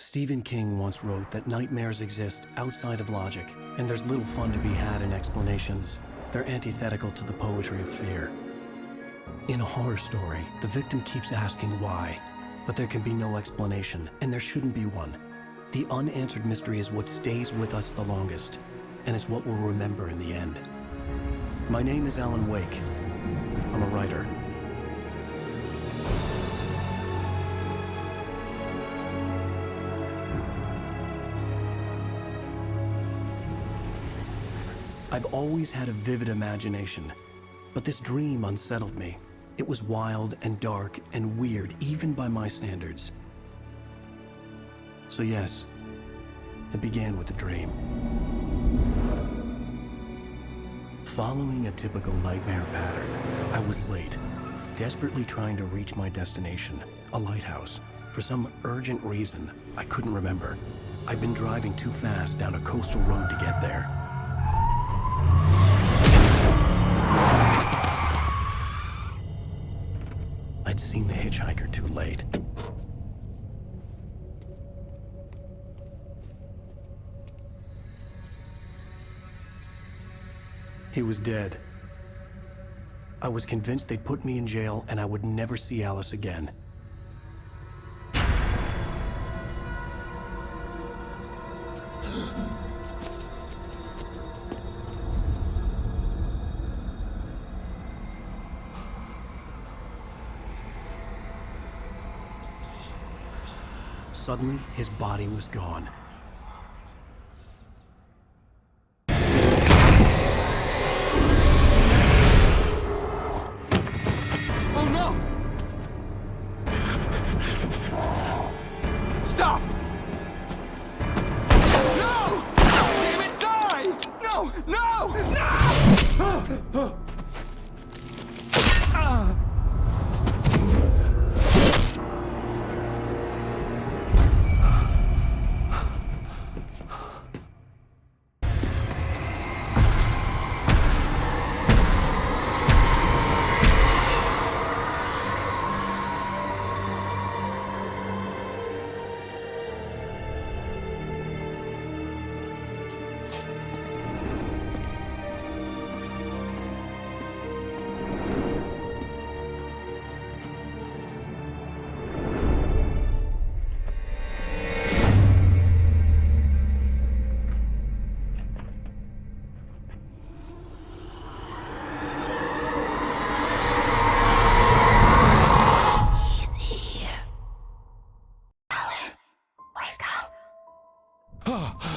Stephen King once wrote that nightmares exist outside of logic, and there's little fun to be had in explanations. They're antithetical to the poetry of fear. In a horror story, the victim keeps asking why, but there can be no explanation, and there shouldn't be one. The unanswered mystery is what stays with us the longest, and it's what we'll remember in the end. My name is Alan Wake. I'm a writer. I've always had a vivid imagination, but this dream unsettled me. It was wild and dark and weird, even by my standards. So yes, it began with a dream. Following a typical nightmare pattern, I was late, desperately trying to reach my destination, a lighthouse. For some urgent reason, I couldn't remember. I'd been driving too fast down a coastal road to get there. I'd seen the hitchhiker too late. He was dead. I was convinced they'd put me in jail and I would never see Alice again. Suddenly, his body was gone. Oh no! Stop! No! Damn it, die! No! No! No!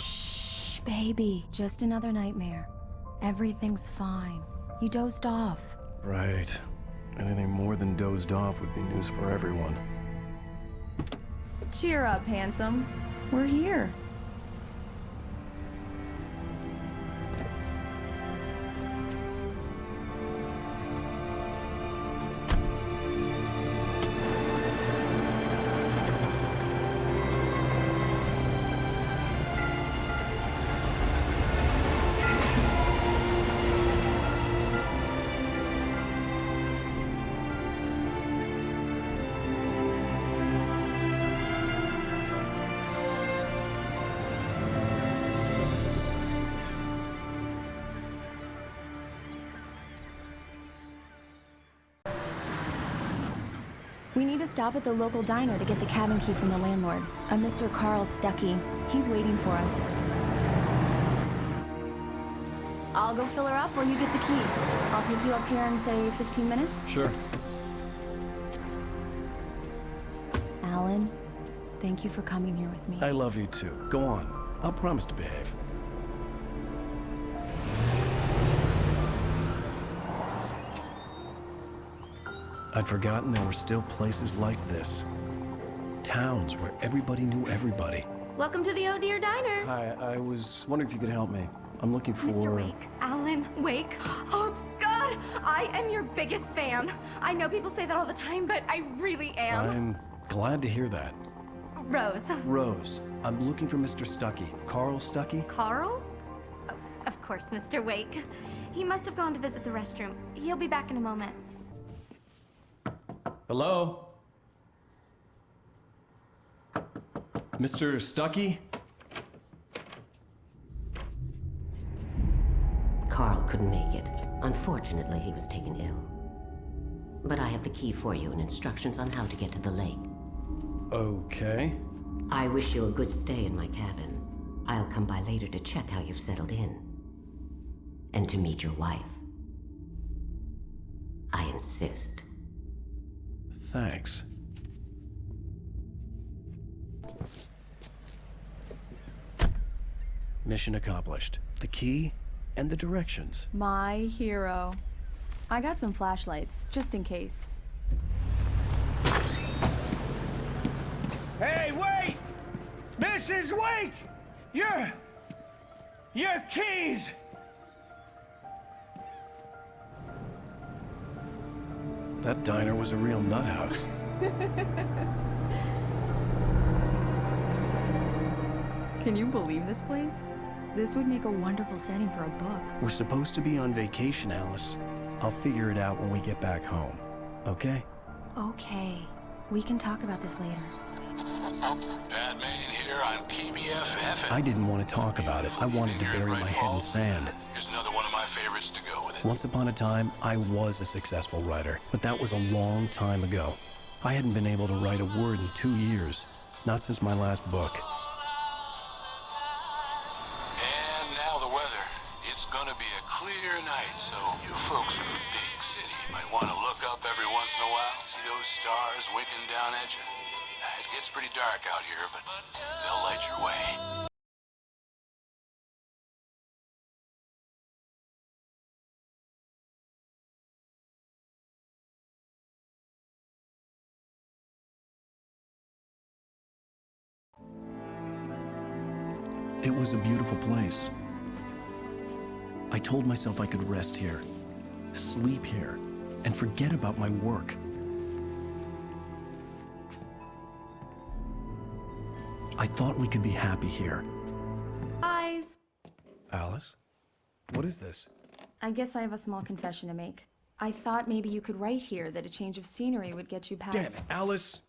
Shh, baby. Just another nightmare. Everything's fine. You dozed off. Right. Anything more than dozed off would be news for everyone. Cheer up, handsome. We're here. We need to stop at the local diner to get the cabin key from the landlord, a Mr. Carl Stuckey. He's waiting for us. I'll go fill her up while you get the key. I'll pick you up here in, say, 15 minutes? Sure. Alan, thank you for coming here with me. I love you too. Go on. I'll promise to behave. I'd forgotten there were still places like this. Towns where everybody knew everybody. Welcome to the Oh Dear Diner. Hi, I was wondering if you could help me. I'm looking for... Mr. Wake. Alan Wake. Oh, God! I am your biggest fan. I know people say that all the time, but I really am. I'm glad to hear that. Rose. Rose, I'm looking for Mr. Stuckey. Carl Stuckey? Carl? Oh, of course, Mr. Wake. He must have gone to visit the restroom. He'll be back in a moment. Hello? Mr. Stuckey? Carl couldn't make it. Unfortunately, he was taken ill. But I have the key for you and instructions on how to get to the lake. Okay. I wish you a good stay in my cabin. I'll come by later to check how you've settled in. And to meet your wife. I insist. Thanks. Mission accomplished. The key and the directions. My hero. I got some flashlights, just in case. Hey, wait! Mrs. Wake! Your keys! That diner was a real nut house. Can you believe this place? This would make a wonderful setting for a book. We're supposed to be on vacation, Alice. I'll figure it out when we get back home. Okay? Okay. We can talk about this later. Batman here, I'm PBFF. I didn't want to talk about it. I wanted to bury my head in sand. Here's another one of my favorites to go with it. Once upon a time, I was a successful writer, but that was a long time ago. I hadn't been able to write a word in 2 years. Not since my last book. And now the weather. It's gonna be a clear night, so you folks in the big city might want to look up every once in a while, see those stars winking down at you. It gets pretty dark out here, but they'll light your way. It was a beautiful place. I told myself I could rest here, sleep here, and forget about my work. I thought we could be happy here. Guys, Alice? What is this? I guess I have a small confession to make. I thought maybe you could write here that a change of scenery would get you past... Damn it, Alice,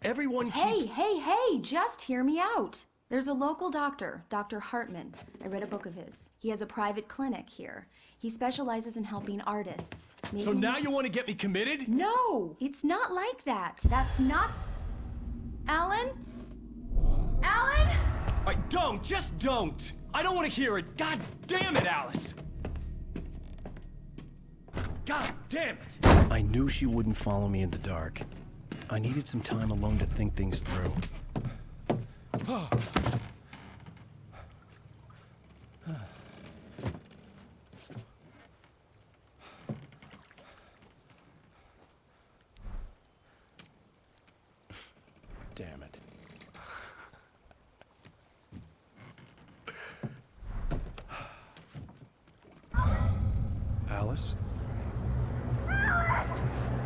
everyone Hey, keeps... hey, just hear me out. There's a local doctor, Dr. Hartman. I read a book of his. He has a private clinic here. He specializes in helping artists. So now you want to get me committed? No, it's not like that. That's not... Alan? Alan? Just don't! I don't want to hear it! God damn it, Alice! God damn it! I knew she wouldn't follow me in the dark. I needed some time alone to think things through. Damn it. Alice?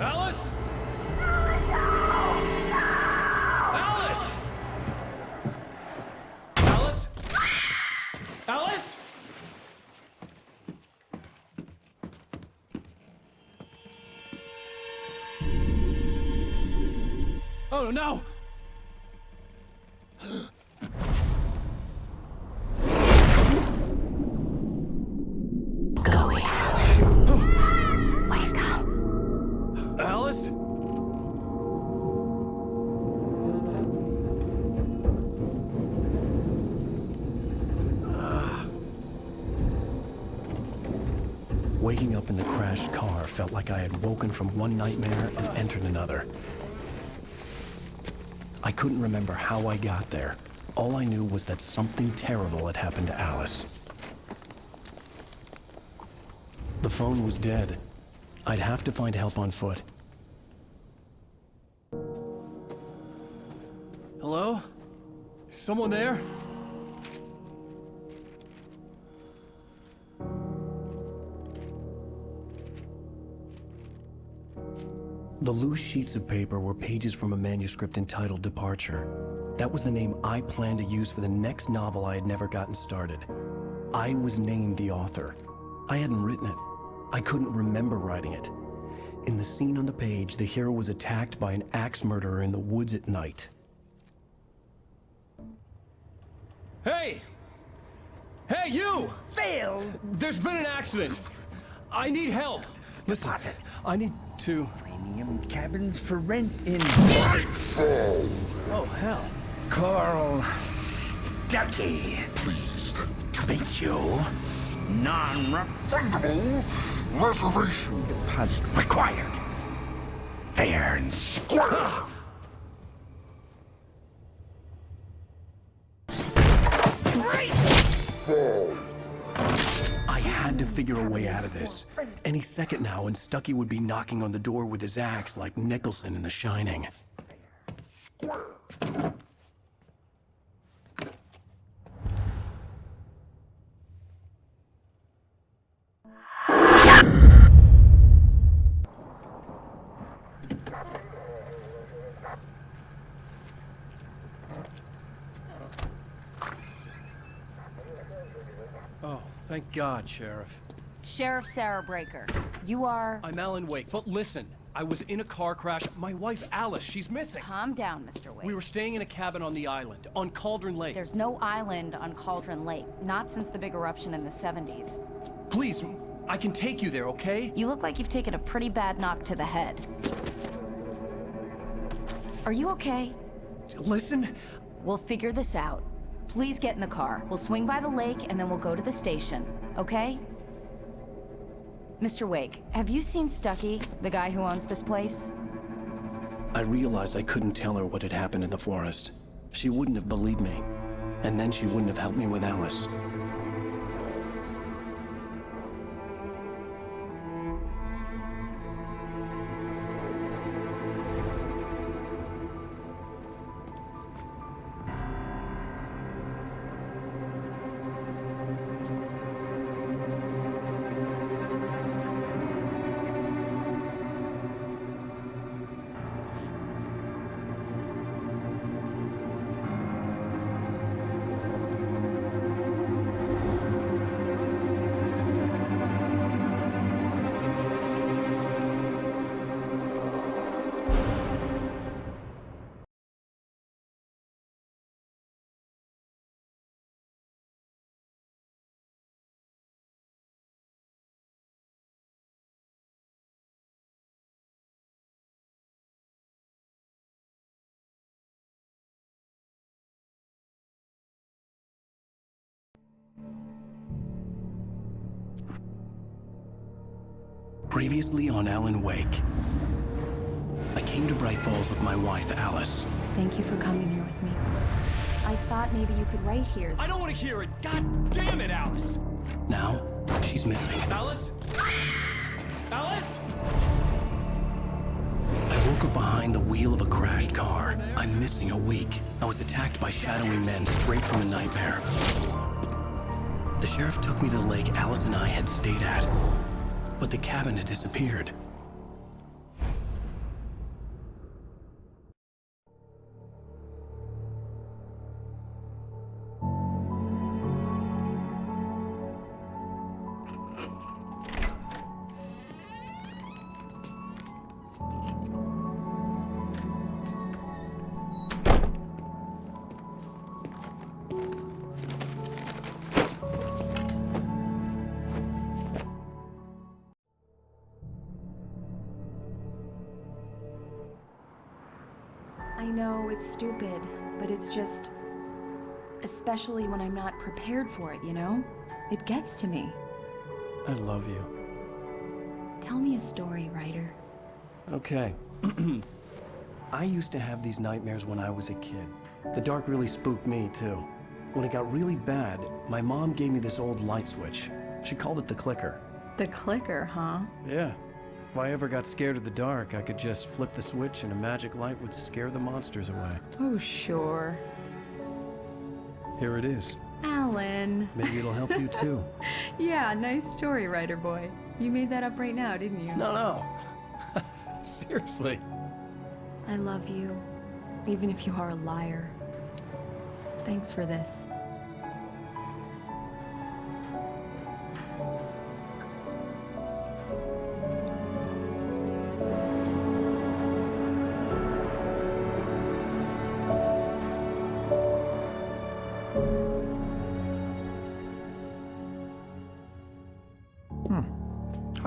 Alice? Alice! Alice? Alice? Oh no! Go, Alan. Wake up. Alice? Waking up in the crashed car felt like I had woken from one nightmare and entered another. I couldn't remember how I got there. All I knew was that something terrible had happened to Alice. The phone was dead. I'd have to find help on foot. Hello? Is someone there? The loose sheets of paper were pages from a manuscript entitled Departure. That was the name I planned to use for the next novel I had never gotten started. I was named the author. I hadn't written it. I couldn't remember writing it. In the scene on the page, the hero was attacked by an axe murderer in the woods at night. Hey! Hey, you! Phil! There's been an accident. I need help. Listen, Deposit. I need to... Premium cabins for rent in... Oh, hell. Carl Stuckey. Pleased to meet you. Non-refundable reservation deposit required. Fair and square. I had to figure a way out of this. Any second now, and Stuckey would be knocking on the door with his axe like Nicholson in The Shining. Oh, thank God, Sheriff. Sheriff Sarah Breaker. You are... I'm Alan Wake, but listen. I was in a car crash. My wife, Alice, she's missing. Calm down, Mr. Wake. We were staying in a cabin on the island, on Cauldron Lake. There's no island on Cauldron Lake. Not since the big eruption in the 70s. Please, I can take you there, okay? You look like you've taken a pretty bad knock to the head. Are you okay? Listen. We'll figure this out. Please get in the car. We'll swing by the lake and then we'll go to the station, okay? Mr. Wake, have you seen Stuckey, the guy who owns this place? I realized I couldn't tell her what had happened in the forest. She wouldn't have believed me. And then she wouldn't have helped me with Alice. Previously on Alan Wake. I came to Bright Falls with my wife, Alice. Thank you for coming here with me. I thought maybe you could write here. I don't want to hear it. God damn it, Alice. Now, she's missing. Alice? Alice? I woke up behind the wheel of a crashed car. I'm missing a week. I was attacked by shadowy men straight from a nightmare. The sheriff took me to the lake Alice and I had stayed at. But the cabin had disappeared. I know it's stupid, but it's just... especially when I'm not prepared for it, you know? It gets to me. I love you. Tell me a story, writer. Okay. I used to have these nightmares when I was a kid. The dark really spooked me, too. When it got really bad, my mom gave me this old light switch. She called it the clicker. The clicker, huh? Yeah. If I ever got scared of the dark, I could just flip the switch and a magic light would scare the monsters away. Oh, sure. Here it is. Alan. Maybe it'll help you, too. Yeah, nice story, writer boy. You made that up right now, didn't you? No. Seriously. I love you, even if you are a liar. Thanks for this.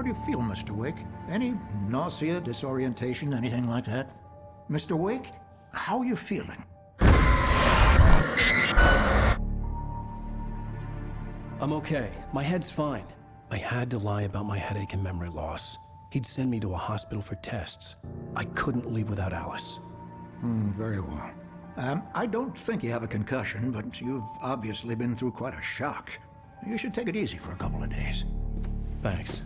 do you feel, Mr. Wake? Any nausea, disorientation, anything like that? Mr. Wake, how are you feeling? I'm okay. My head's fine. I had to lie about my headache and memory loss. He'd send me to a hospital for tests. I couldn't leave without Alice. Very well. I don't think you have a concussion, but you've obviously been through quite a shock. You should take it easy for a couple of days. Thanks.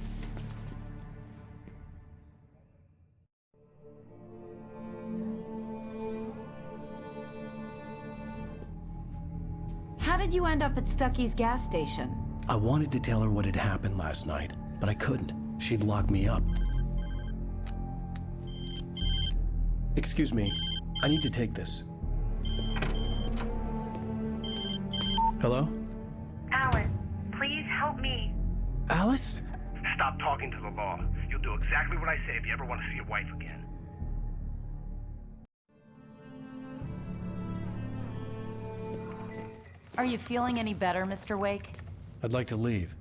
How did you end up at Stucky's gas station? I wanted to tell her what had happened last night, but I couldn't. She'd lock me up. Excuse me. I need to take this. Hello? Alice, please help me. Alice? Stop talking to the law. You'll do exactly what I say if you ever want to see your wife again. Are you feeling any better, Mr. Wake? I'd like to leave.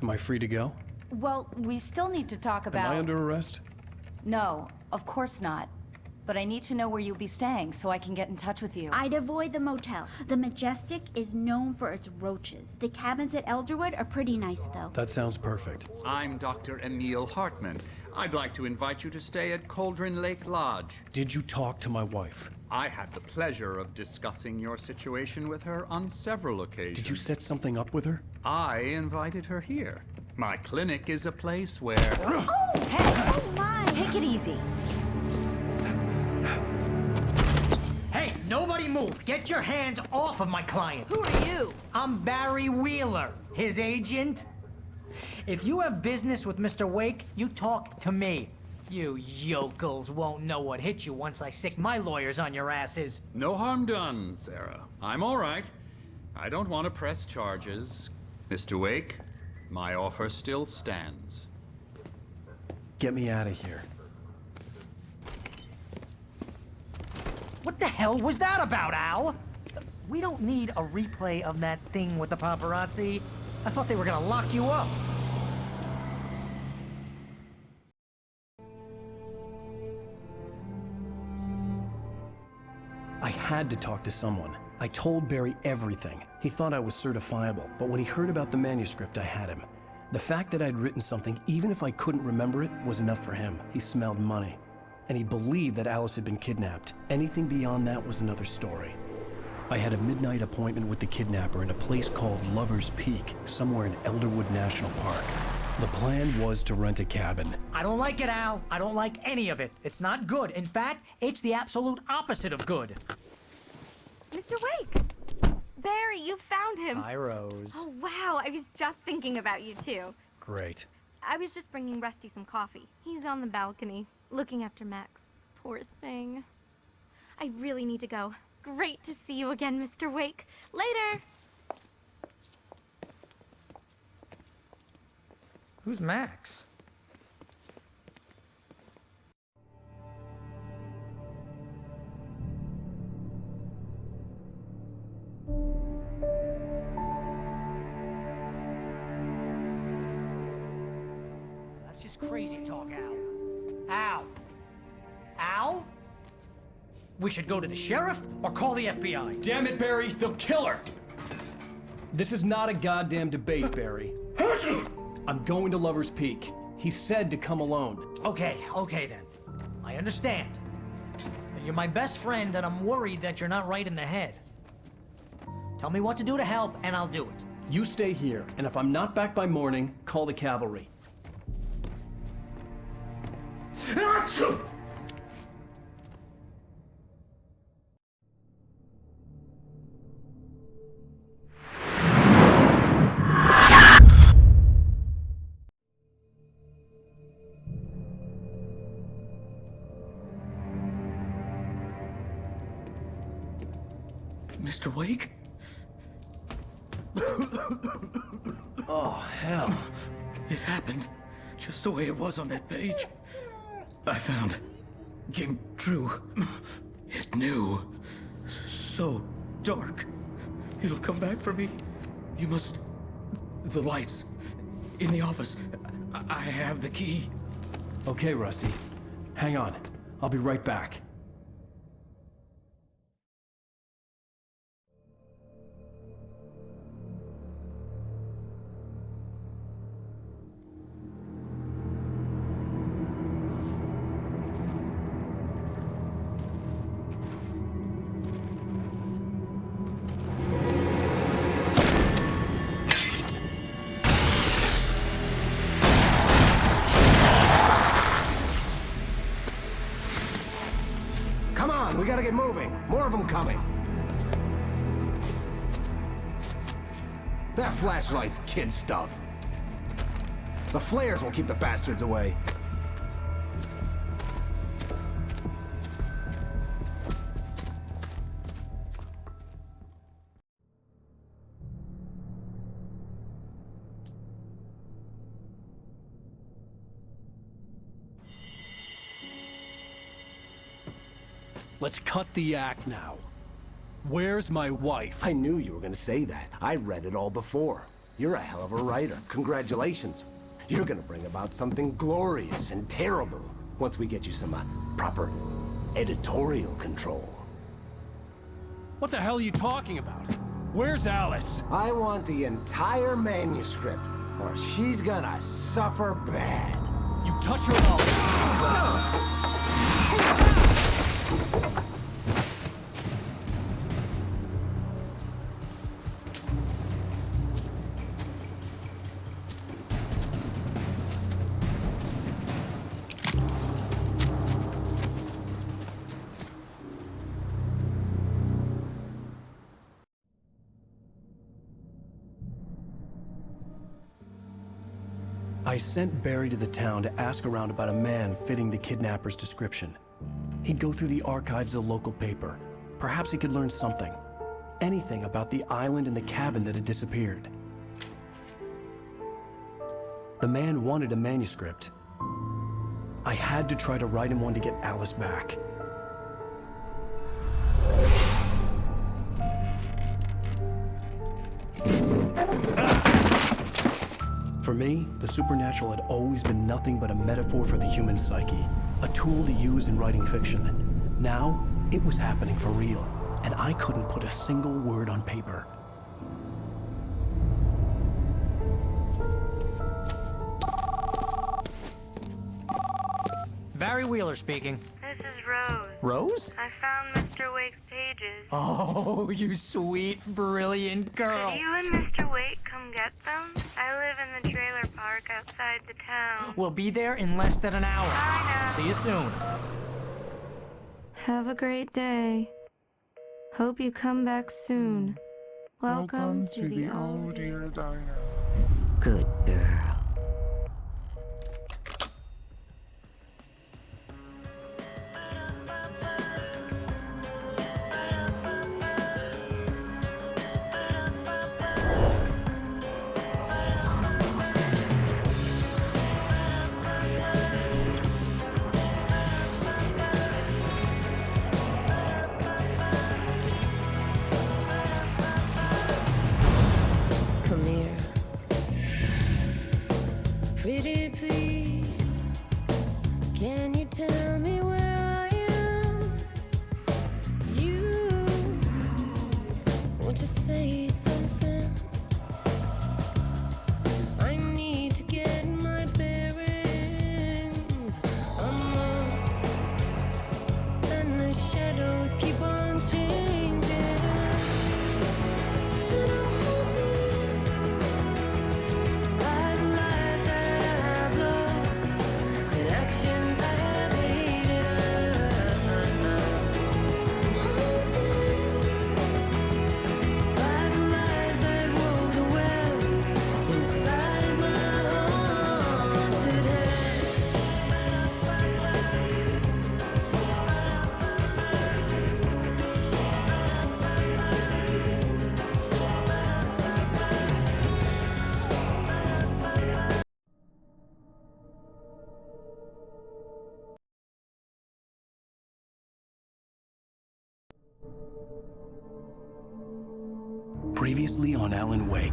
Am I free to go? Well, we still need to talk about... Am I under arrest? No, of course not. But I need to know where you'll be staying so I can get in touch with you. I'd avoid the motel. The Majestic is known for its roaches. The cabins at Elderwood are pretty nice, though. That sounds perfect. I'm Dr. Emil Hartman. I'd like to invite you to stay at Cauldron Lake Lodge. Did you talk to my wife? I had the pleasure of discussing your situation with her on several occasions. Did you set something up with her? I invited her here. My clinic is a place where... Oh! Hey! Oh, my! Take it easy. Hey, nobody move! Get your hands off of my client! Who are you? I'm Barry Wheeler, his agent. If you have business with Mr. Wake, you talk to me. You yokels won't know what hit you once I sick my lawyers on your asses. No harm done, Sarah. I'm all right. I don't want to press charges. Mr. Wake, my offer still stands. Get me out of here. What the hell was that about, Al? We don't need a replay of that thing with the paparazzi. I thought they were gonna lock you up. I had to talk to someone. I told Barry everything. He thought I was certifiable, but when he heard about the manuscript, I had him. The fact that I'd written something, even if I couldn't remember it, was enough for him. He smelled money. And he believed that Alice had been kidnapped. Anything beyond that was another story. I had a midnight appointment with the kidnapper in a place called Lover's Peak, somewhere in Elderwood National Park. The plan was to rent a cabin. I don't like it, Al. I don't like any of it. It's not good. In fact, it's the absolute opposite of good. Mr. Wake! Barry, you found him. Hi, Rose. Oh, wow. I was just thinking about you, too. Great. I was just bringing Rusty some coffee. He's on the balcony, looking after Max. Poor thing. I really need to go. Great to see you again, Mr. Wake. Later! Who's Max? That's just crazy talk, Al. Al! Al? We should go to the sheriff or call the FBI. Damn it, Barry, they'll kill her! This is not a goddamn debate, Barry. I'm going to Lover's Peak. He said to come alone. Okay then. I understand. You're my best friend, and I'm worried that you're not right in the head. Tell me what to do to help, and I'll do it. You stay here, and if I'm not back by morning, call the cavalry. Mr. Wake? Oh, hell. It happened just the way it was on that page. I found. Came true. It knew. So dark. It'll come back for me. You must... The lights. In the office. I have the key. Okay, Rusty. Hang on. I'll be right back. We gotta get moving. More of them coming. That flashlight's kid stuff. The flares will keep the bastards away. Let's cut the act now. Where's my wife? I knew you were gonna say that. I read it all before. You're a hell of a writer. Congratulations. You're gonna bring about something glorious and terrible once we get you some proper editorial control. What the hell are you talking about? Where's Alice? I want the entire manuscript, or she's gonna suffer bad. You touch her mouth. I sent Barry to the town to ask around about a man fitting the kidnapper's description. He'd go through the archives of the local paper. Perhaps he could learn something. Anything about the island and the cabin that had disappeared. The man wanted a manuscript. I had to try to write him one to get Alice back. For me, the supernatural had always been nothing but a metaphor for the human psyche, a tool to use in writing fiction. Now, it was happening for real, and I couldn't put a single word on paper. Barry Wheeler speaking. This is Rose. Rose? I found Mr. Wake's pages. Oh, you sweet, brilliant girl. Could you and Mr. Wake come get them? I live in the trailer park outside the town. We'll be there in less than an hour. I know. See you soon. Have a great day. Hope you come back soon. Welcome to the Oh Dear Diner. Good girl. Pretty please, can you tell me where I am? You, won't you say something? I need to get my bearings. I'm lost, and the shadows keep on changing. And I'm haunted by the life that I have loved and actions I have hated. I'm haunted by the life that wove the web inside my haunted head. Previously on Alan Wake,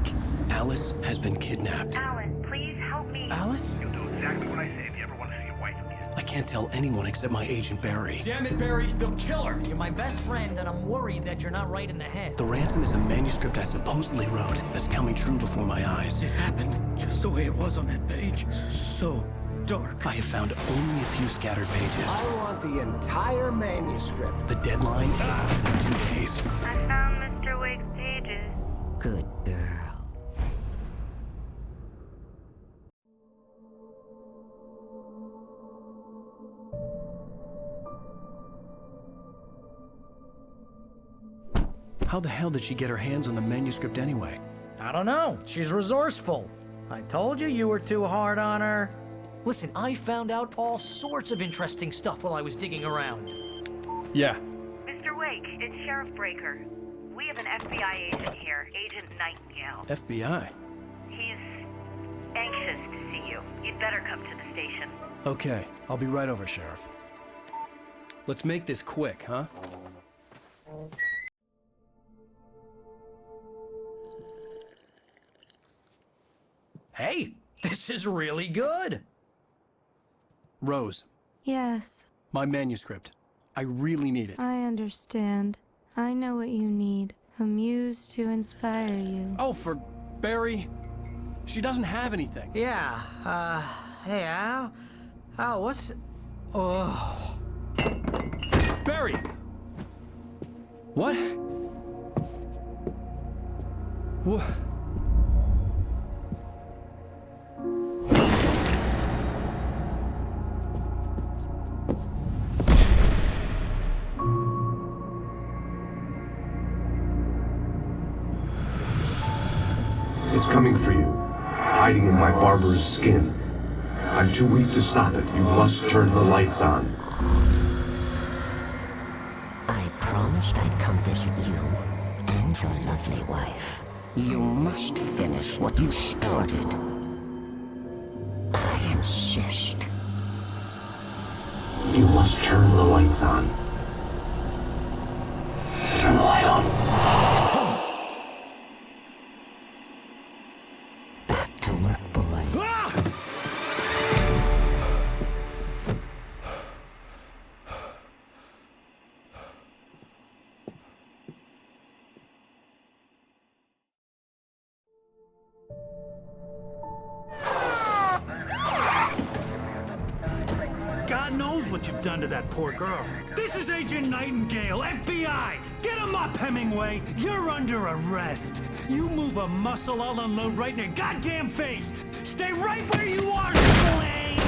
Alice has been kidnapped. Alan, please help me. Alice? You'll do exactly what I say if you ever want to see your wife again. I can't tell anyone except my agent Barry. Damn it, Barry, they'll kill her. You're my best friend, and I'm worried that you're not right in the head. The ransom is a manuscript I supposedly wrote that's coming true before my eyes. It happened just the way it was on that page. So dark. I have found only a few scattered pages. I want the entire manuscript. The deadline is in 2 days. I found Mr. Wake's pages. Good girl. How the hell did she get her hands on the manuscript anyway? I don't know. She's resourceful. I told you were too hard on her. Listen, I found out all sorts of interesting stuff while I was digging around. Yeah. Mr. Wake, it's Sheriff Breaker. We have an FBI agent here, Agent Nightingale. FBI? He's anxious to see you. You'd better come to the station. Okay, I'll be right over, Sheriff. Let's make this quick, huh? Hey, this is really good. Rose, Yes, my manuscript. I really need it. I understand. I know what you need. A muse to inspire you. Oh, for Barry? She doesn't have anything. Yeah, hey, Al? Al, what's... Oh... Barry! What? What? It's coming for you, hiding in my barber's skin. I'm too weak to stop it. You must turn the lights on. I promised I'd come visit you and your lovely wife. You must finish what you started. I insist. You must turn the lights on. Turn the light on. Back to work, boy. God knows what you've done to that poor girl. This is Agent Nightingale, FBI! Get him up, Hemingway! You're under arrest. You move a muscle, I'll unload right in your goddamn face! Stay right where you are, Slane!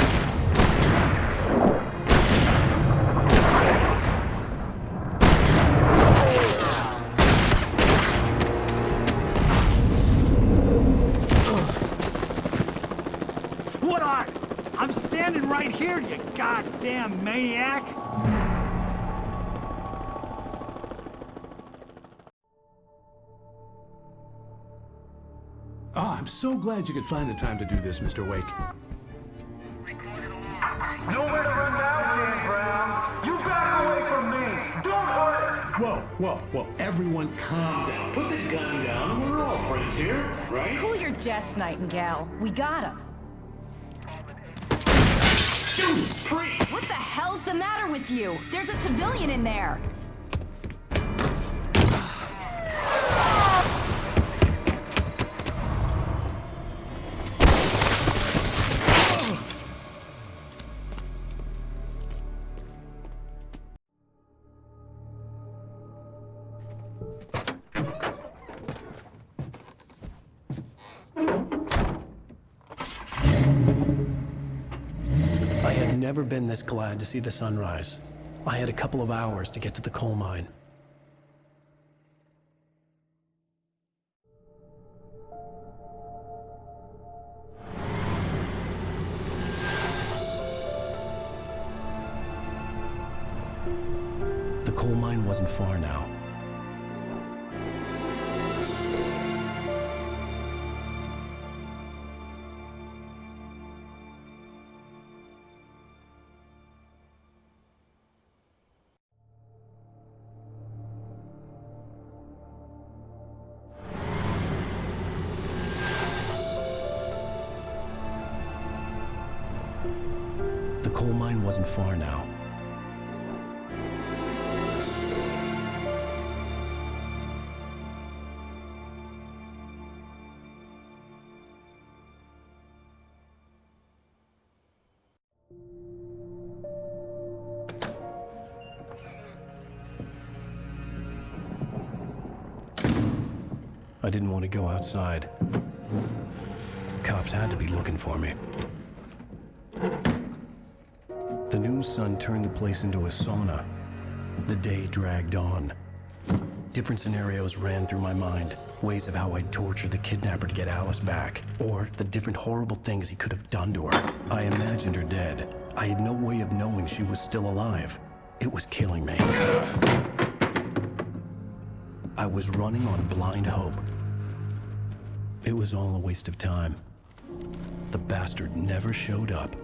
What are? I'm standing right here, you goddamn maniac! Oh, I'm so glad you could find the time to do this, Mr. Wake. Nowhere to run now, Dan Brown! You back away from me! Don't hurt her! Whoa. Everyone calm down. Put the gun down. We're all friends here, right? Cool your jets, Nightingale. We got him. What the hell's the matter with you? There's a civilian in there. I had never been this glad to see the sunrise. I had a couple of hours to get to the coal mine. The coal mine wasn't far now. line wasn't far now. I didn't want to go outside. Cops had to be looking for me. The noon sun turned the place into a sauna. The day dragged on. Different scenarios ran through my mind. Ways of how I'd torture the kidnapper to get Alice back. Or the different horrible things he could have done to her. I imagined her dead. I had no way of knowing she was still alive. It was killing me. I was running on blind hope. It was all a waste of time. The bastard never showed up.